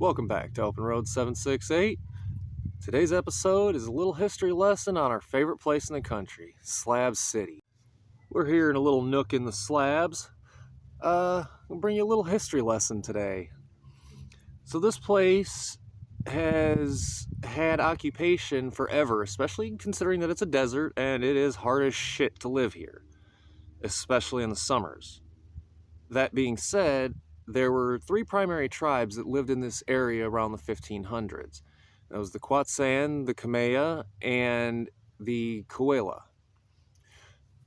Welcome back to Open Road 768. Today's episode is a little history lesson on our favorite place in the country, Slab City. We're here in a little nook in the slabs. We'll bring you a little history lesson today. So this place has had occupation forever, especially considering that it's a desert and it is hard as shit to live here, especially in the summers. That being said, there were three primary tribes that lived in this area around the 1500s. That was the Quatsan, the Kamea, and the Coela.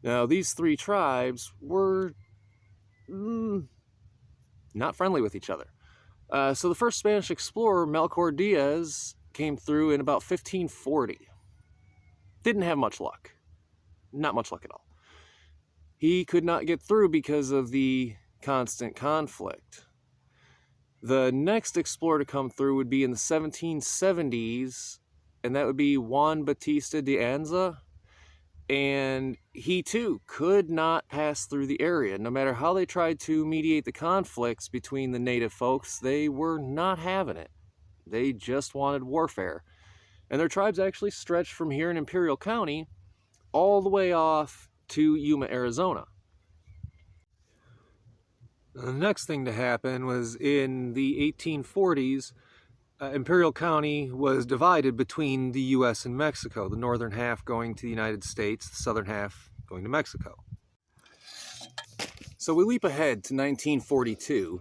Now, these three tribes were not friendly with each other. So the first Spanish explorer, Melchor Diaz, came through in about 1540. Didn't have much luck. Not much luck at all. He could not get through because of the constant conflict. The next explorer to come through would be in the 1770s, and that would be Juan Bautista de Anza, and he too could not pass through the area. No matter how they tried to mediate the conflicts between the native folks, they were not having it. They just wanted warfare. And their tribes actually stretched from here in Imperial County all the way off to Yuma, Arizona. The next thing to happen was in the 1840s, Imperial County was divided between the U.S. and Mexico, the northern half going to the United States, the southern half going to Mexico. So we leap ahead to 1942,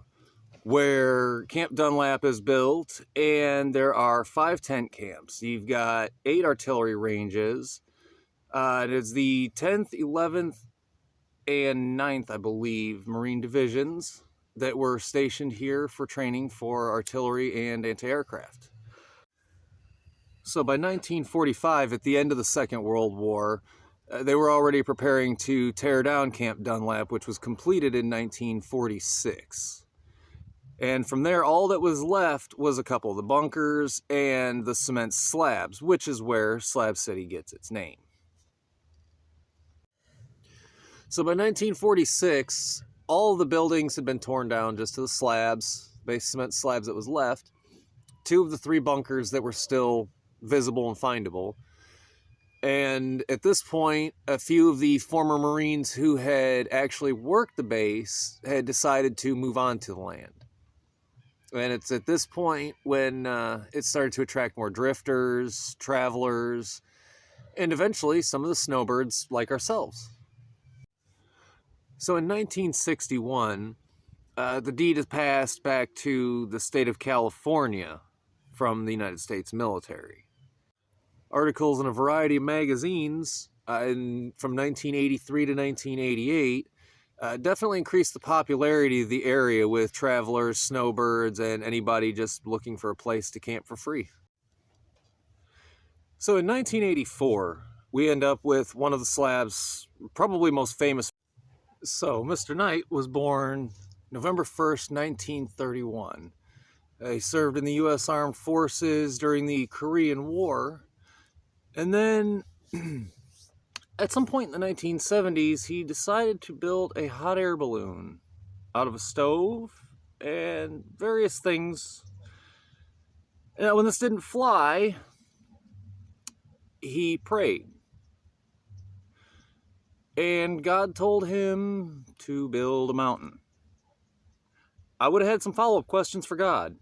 where Camp Dunlap is built, and there are 5 tent camps. You've got 8 artillery ranges. It is the 10th, 11th, and 9th, I believe, Marine divisions that were stationed here for training for artillery and anti-aircraft. So by 1945, at the end of the Second World War, they were already preparing to tear down Camp Dunlap, which was completed in 1946. And from there, all that was left was a couple of the bunkers and the cement slabs, which is where Slab City gets its name. So by 1946, all the buildings had been torn down just to the slabs, base cement slabs that was left. 2 of the 3 bunkers that were still visible and findable. And at this point, a few of the former Marines who had actually worked the base had decided to move on to the land. And it's at this point when it started to attract more drifters, travelers, and eventually some of the snowbirds like ourselves. So in 1961, the deed is passed back to the state of California from the United States military. Articles in a variety of magazines from 1983 to 1988 definitely increased the popularity of the area with travelers, snowbirds, and anybody just looking for a place to camp for free. So in 1984, we end up with one of the slab's probably most famous. So, Mr. Knight was born November 1st, 1931. He served in the U.S. Armed Forces during the Korean War. And then, at some point in the 1970s, he decided to build a hot air balloon out of a stove and various things. And when this didn't fly, he prayed. And God told him to build a mountain. I would have had some follow-up questions for God.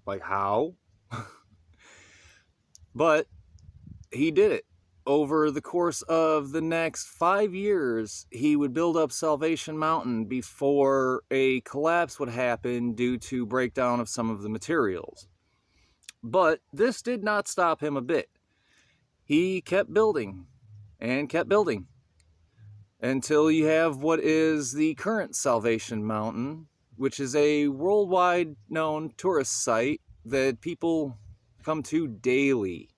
Like, how? But he did it. Over the course of the next 5 years, he would build up Salvation Mountain before a collapse would happen due to breakdown of some of the materials. But this did not stop him a bit. He kept building and kept building, until you have what is the current Salvation Mountain, which is a worldwide known tourist site that people come to daily.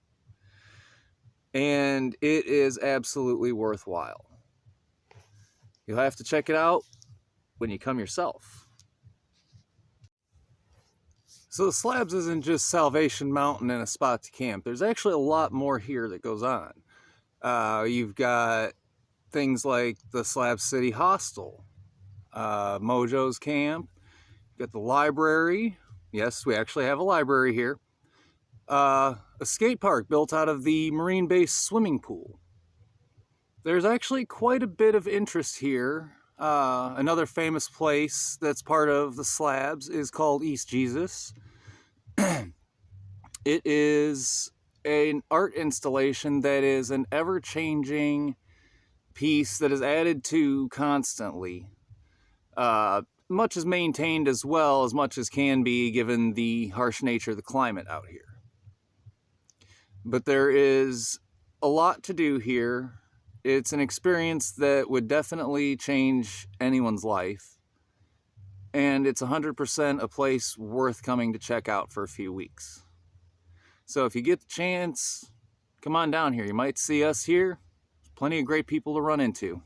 And it is absolutely worthwhile. You'll have to check it out when you come yourself. So the Slabs isn't just Salvation Mountain and a spot to camp. There's actually a lot more here that goes on. You've got things like the Slab City Hostel, Mojo's Camp, you got the library, Yes, we actually have a library here. A skate park built out of the marine base swimming pool. There's actually quite a bit of interest here. Another famous place that's part of the slabs is called East Jesus. It is an art installation that is an ever-changing piece that is added to constantly. Much is maintained as well, as much as can be given the harsh nature of the climate out here. But there is a lot to do here. It's an experience that would definitely change anyone's life. And it's 100% a place worth coming to check out for a few weeks. So if you get the chance, come on down here. You might see us here. There's plenty of great people to run into.